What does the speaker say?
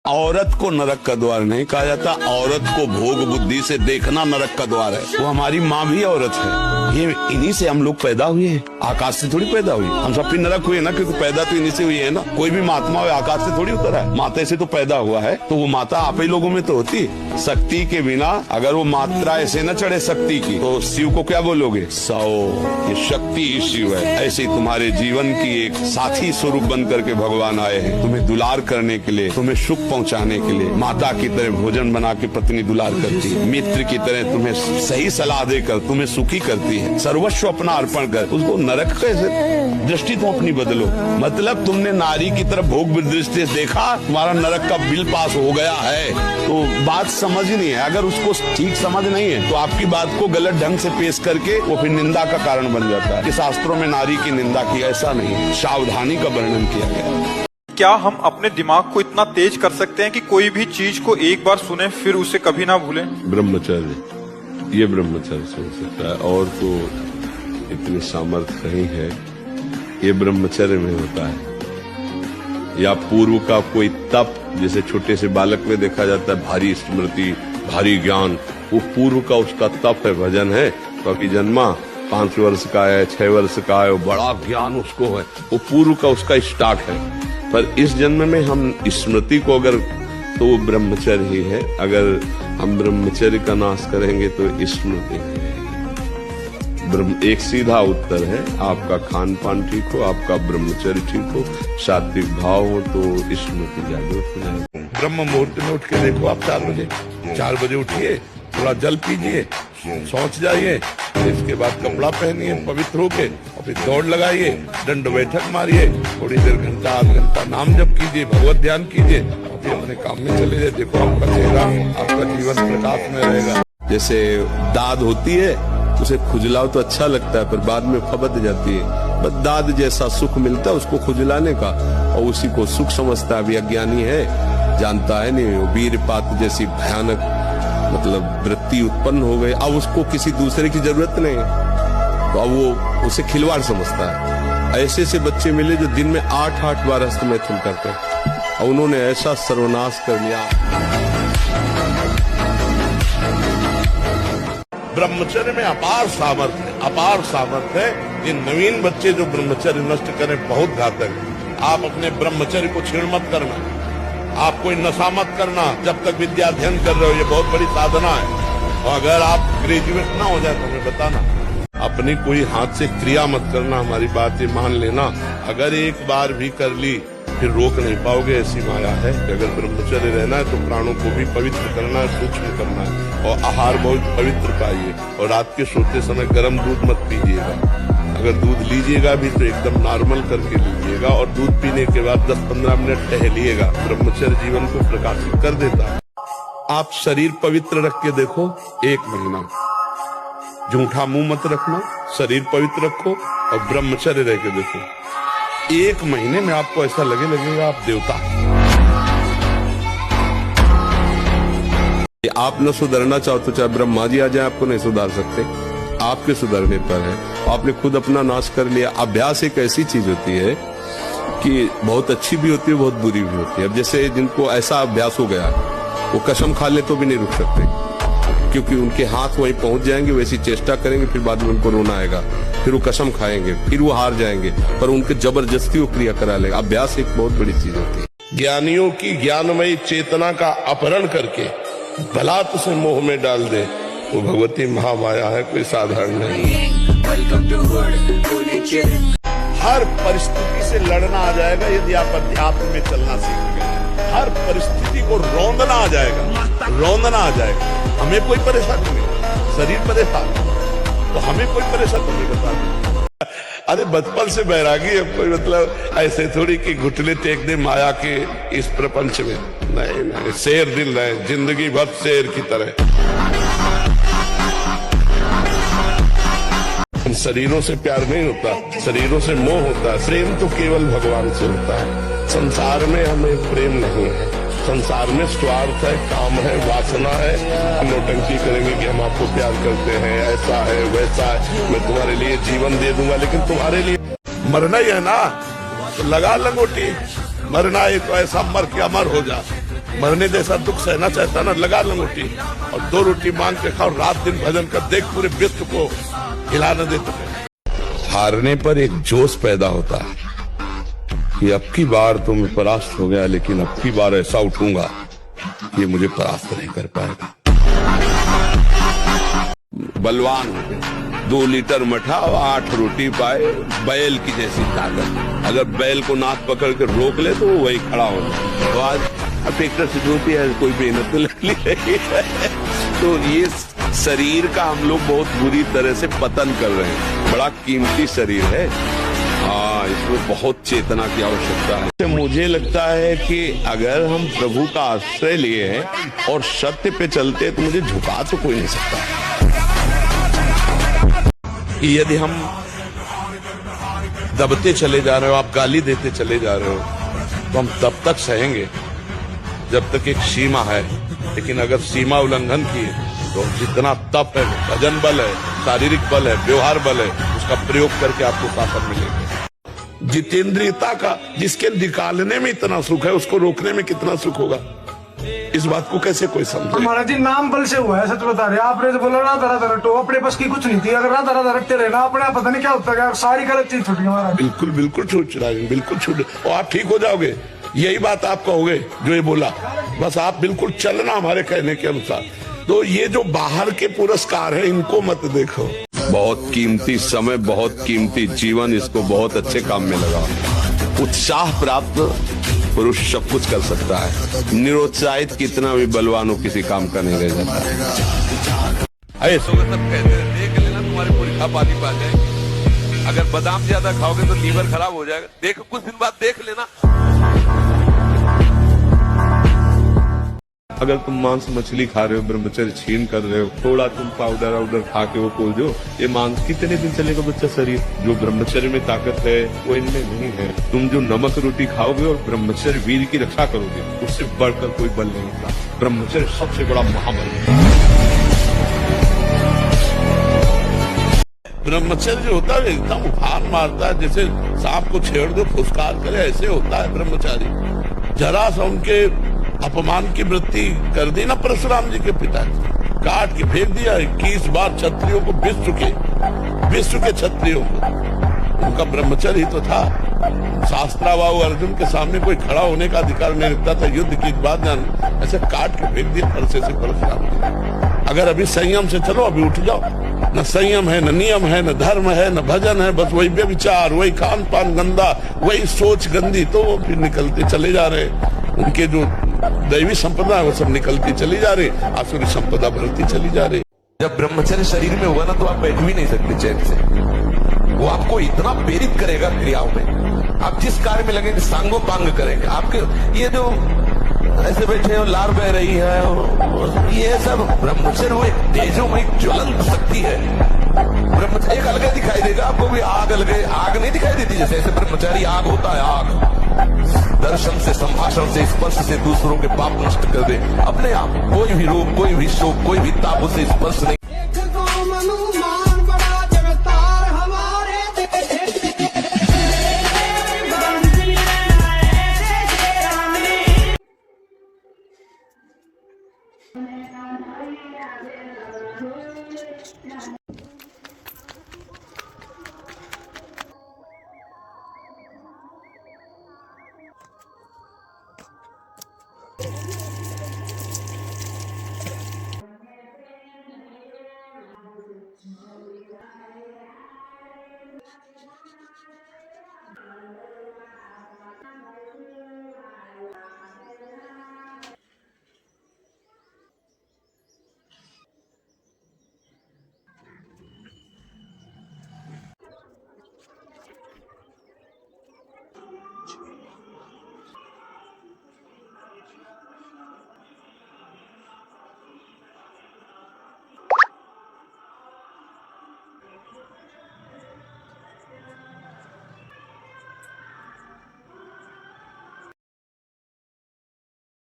औरत को नरक का द्वार नहीं कहा जाता, औरत को भोग बुद्धि से देखना नरक का द्वार है। वो हमारी माँ भी औरत है। ये इन्हीं से हम लोग पैदा हुए हैं, आकाश से थोड़ी पैदा हुई। हम सब भी नरक हुए ना, क्योंकि पैदा तो इन्हीं से हुई है ना। कोई भी महात्मा आकाश से थोड़ी उतरा है, माता से तो पैदा हुआ है। तो वो माता आप ही लोगों में तो होती। शक्ति के बिना अगर वो मात्रा ऐसे न चढ़े शक्ति की, तो शिव को क्या बोलोगे? सौ। ये शक्ति ही शिव है। ऐसे ही तुम्हारे जीवन की एक साथी स्वरूप बन करके भगवान आए हैं, तुम्हें दुलार करने के लिए, तुम्हें सुख पहुंचाने के लिए। माता की तरह भोजन बना के पत्नी दुलार करती है, मित्र की तरह तुम्हें सही सलाह देकर तुम्हें सुखी करती है। सर्वस्व अपना अर्पण कर, उसको नरक कैसे दृष्टि तुम अपनी बदलो। मतलब तुमने नारी की तरफ भोग दृष्टि से देखा, तुम्हारा नरक का बिल पास हो गया है। तो बात समझ ही नहीं है। अगर उसको ठीक समझ नहीं है तो आपकी बात को गलत ढंग से पेश करके वो फिर निंदा का कारण बन जाता है। कि शास्त्रों में नारी की निंदा की, ऐसा नहीं है, सावधानी का वर्णन किया गया। क्या हम अपने दिमाग को इतना तेज कर सकते हैं कि कोई भी चीज को एक बार सुने फिर उसे कभी ना भूलें? ब्रह्मचर्य, ये ब्रह्मचर्य सुन सकता है, और तो इतनी सामर्थ्य नहीं है। ये ब्रह्मचर्य में होता है। या पूर्व का कोई तप, जैसे छोटे से बालक में देखा जाता है भारी स्मृति, भारी ज्ञान, वो पूर्व का उसका तप है, भजन है। क्योंकि जन्मा 5 वर्ष का है, 6 वर्ष का है, वो बड़ा ज्ञान उसको है, वो पूर्व का उसका स्टार्ट है। पर इस जन्म में हम स्मृति को अगर, तो वो ब्रह्मचर्य ही है। अगर हम ब्रह्मचर्य का नाश करेंगे तो स्मृति है। एक सीधा उत्तर है, आपका खान पान ठीक हो, आपका ब्रह्मचर्य ठीक हो, सात्विक भाव हो, तो स्मृति जागृत हो जाएगी। ब्रह्म मुहूर्त में उठ के देखो आप 4 बजे उठिए, थोड़ा जल पीजिए, सोच जाइए, इसके बाद कपड़ा पहनिए पवित्र होके, और फिर दौड़ लगाइए, दंड बैठक मारिए, थोड़ी देर घंटा आध घंटा नाम जप कीजिए, भगवत ध्यान कीजिए, और फिर अपने काम में चले जाए। देखो आपका चेहरा, आपका जीवन प्रकाश में रहेगा। जैसे दाद होती है, उसे खुजलाओ तो अच्छा लगता है, पर बाद में फबद जाती है। बस दाद जैसा सुख मिलता है उसको खुजलाने का, और उसी को सुख समझता है। अभी अज्ञानी है, जानता है नहीं। वीरपात जैसी भयानक मतलब वृत्ति उत्पन्न हो गई, अब उसको किसी दूसरे की जरूरत नहीं है, तो अब वो उसे खिलवाड़ समझता है। ऐसे से बच्चे मिले जो दिन में 8-8 बार हस्तमैथुन करते हैं, और उन्होंने ऐसा सर्वनाश कर लिया। ब्रह्मचर्य में अपार सामर्थ्य है, अपार सामर्थ्य है। ये नवीन बच्चे जो ब्रह्मचर्य नष्ट करें बहुत घातक है। आप अपने ब्रह्मचर्य को छीण मत करना, आप कोई नशा मत करना जब तक विद्या अध्ययन कर रहे हो, ये बहुत बड़ी साधना है। और अगर आप ग्रेजुएट ना हो जाए तो हमें बताना। अपनी कोई हाथ से क्रिया मत करना, हमारी बात ये मान लेना। अगर एक बार भी कर ली फिर रोक नहीं पाओगे, ऐसी माया है। अगर ब्रह्मचर्य रहना है तो प्राणों को भी पवित्र करना है, सूक्ष्म करना है, और आहार बहुत पवित्र पाइए। और रात के सोते समय गर्म दूध मत पीजिएगा। अगर दूध लीजिएगा भी तो एकदम नॉर्मल करके लीजिएगा, और दूध पीने के बाद 10-15 मिनट टहलिएगा। ब्रह्मचर्य जीवन को प्रकाशित कर देता है। आप शरीर पवित्र रख के देखो, 1 महीना झूठा मुंह मत रखना, शरीर पवित्र रखो और ब्रह्मचर्य रह के देखो। 1 महीने में आपको ऐसा लगेगा आप देवता। आप न सुधरना चाहो तो चाहे ब्रह्मा जी आ जाए, आपको नहीं सुधार सकते। आपके सुधरने पर है। आपने खुद अपना नाश कर लिया। अभ्यास एक ऐसी चीज होती है कि बहुत अच्छी भी होती है, बहुत बुरी भी होती है। अब जैसे जिनको ऐसा अभ्यास हो गया, वो कसम खा ले तो भी नहीं रुक सकते, क्योंकि उनके हाथ वहीं पहुंच जाएंगे, वैसी चेष्टा करेंगे, फिर बाद में उनको रोना आएगा, फिर वो कसम खाएंगे, फिर वो हार जाएंगे, पर उनके जबरदस्ती वो क्रिया करा लेगा। अभ्यास एक बहुत बड़ी चीज होती है। ज्ञानियों की ज्ञानमयी चेतना का अपहरण करके बलात् उसे मोह में डाल दे, वो भगवती महामाया है, कोई साधारण नहीं। हर परिस्थिति से लड़ना आ जाएगा यदि आप अध्यात्म में चलना सीख गए। हर परिस्थिति को रौंदना आ जाएगा, रौंदना आ जाएगा। हमें कोई परेशानी नहीं, शरीर परेशान तो हमें कोई परेशानी नहीं बता। अरे बचपन से बैरागी है, कोई मतलब ऐसे थोड़ी कि घुटने टेक दे माया के इस प्रपंच में। नहीं नहीं, शेर दिल है, जिंदगी भर शेर की तरह। शरीरों से प्यार नहीं होता, शरीरों से मोह होता है। प्रेम तो केवल भगवान से होता है। संसार में हमें प्रेम नहीं है, संसार में स्वार्थ है, काम है, वासना है। नौटंकी करेंगे कि हम आपको प्यार करते हैं, ऐसा है वैसा है, मैं तुम्हारे लिए जीवन दे दूंगा, लेकिन तुम्हारे लिए मरना ही है ना, तो लगा लंगोटी। मरना है तो ऐसा मर के अमर हो जा, मरने जैसा दुख सहना चाहता ना, लगा लंगोटी और 2 रोटी मांग के खाओ, रात दिन भजन कर, देख पूरे विश्व को हिला न दे तुम्हें। हारने पर एक जोश पैदा होता है कि अब की बार तो मैं परास्त हो गया, लेकिन अब की बार ऐसा उठूंगा ये मुझे परास्त नहीं कर पाएगा। बलवान हो गए, 2 लीटर मठा और 8 रोटी पाए, बैल की जैसी ताकत। अगर बैल को नाक पकड़ के रोक ले तो वो वही खड़ा हो जाए। तो आज ट्रैक्टर से जोती है, कोई मेहनत तो लग रही है। तो ये शरीर का हम लोग बहुत बुरी तरह से पतन कर रहे हैं। बड़ा कीमती शरीर है, हाँ, इसमें बहुत चेतना की आवश्यकता है। मुझे लगता है कि अगर हम प्रभु का आश्रय लिए हैं और सत्य पे चलते हैं तो मुझे झुका तो कोई नहीं सकता। यदि हम दबते चले जा रहे हो, आप गाली देते चले जा रहे हो, तो हम तब तक सहेंगे जब तक एक सीमा है। लेकिन अगर सीमा उल्लंघन की तो जितना तप है, भजन बल है, शारीरिक बल है, व्यवहार बल है, उसका प्रयोग करके आपको शासन मिलेगा। जितेंद्रियता का, जिसके निकालने में इतना सुख है, उसको रोकने में कितना सुख होगा, इस बात को कैसे कोई समझे। हमारा जी नाम बल से हुआ है, सच बता रहे। आपने जो बोला ना धरा तो अपने पास की कुछ नहीं थी, अगर ना धरा रखते रहे ना अपने, पता नहीं क्या होता है, सारी गलत चीज छूट गई हमारा। बिल्कुल बिल्कुल छूट चुका, बिल्कुल छूट, और आप ठीक हो जाओगे। यही बात आप कहोगे जो ये बोला, बस आप बिल्कुल चलना हमारे कहने के अनुसार। तो ये जो बाहर के पुरस्कार है, इनको मत देखो। बहुत कीमती समय, बहुत कीमती जीवन, इसको बहुत अच्छे काम में लगा। उत्साह प्राप्त पुरुष सब कुछ कर सकता है, निरुत्साहित कितना भी बलवान हो किसी काम का नहीं रह जाता। ऐसे सब कहते हैं, देख लेना तुम्हारे पुरखा पानी पा जाएगी। अगर बादाम ज्यादा खाओगे तो लीवर खराब हो जाएगा, देख कुछ दिन बाद देख लेना। अगर तुम मांस मछली खा रहे हो, ब्रह्मचर्य छीन कर रहे हो, थोड़ा तुम पाउडर खा के वो खोल दो, ये मांस कितने दिन चलेगा बच्चा शरीर? जो ब्रह्मचर्य में ताकत है वो इनमें नहीं है। तुम जो नमक रोटी खाओगे और ब्रह्मचर्य वीर की रक्षा करोगे, उससे बढ़कर कोई बल नहीं होता। ब्रह्मचर्य सबसे बड़ा महाबल है। ब्रह्मचर्य जो होता है एकदम उफान मारता है, जैसे सांप को छेड़ दो फुसकार करे, ऐसे होता है ब्रह्मचारी। जरा सा उनके अपमान की वृत्ति कर दी ना परशुराम जी के पिता, काट के फेंक दिया 21 बार क्षत्रियों को, विश्व के क्षत्रियों को। उनका ब्रह्मचर्य ही तो था। शास्त्राबाहु अर्जुन के सामने कोई खड़ा होने का अधिकार नहीं रखता था। युद्ध की बात जान, ऐसे काट के फेंक दिया फरसे से परशुराम जी। अगर अभी संयम से चलो, अभी उठ जाओ। न संयम है, न नियम है, न धर्म है, न भजन है, बस वही व्यभिचार, वही खान पान गंदा, वही सोच गंदी, तो वो फिर निकलते चले जा रहे। उनके जो दैवी संपदा है वो सब निकलती चली जा रही, आसुरी संपदा बढ़ती चली जा रही। जब ब्रह्मचर्य शरीर में होगा ना तो आप बैठ भी नहीं सकते चैन से। वो आपको इतना प्रेरित करेगा क्रियाओं में, आप जिस कार्य में लगेंगे सांगो पांग करेंगे। आपके ये जो ऐसे बैठे हो, लार बह रही है, ये सब ब्रह्मचर्य वो एक तेजोमय ज्वलंत शक्ति है। ब्रह्मचर्य एक अलग दिखाई देगा आपको भी, आग अलग, आग नहीं दिखाई देती जैसे, ऐसे ब्रह्मचारी आग होता है। आग दर्शन से, संभाषण से, स्पर्श से दूसरों के पाप नष्ट कर दे अपने आप। कोई भी रोग, कोई भी शोक, कोई भी ताप उसे स्पर्श नहीं।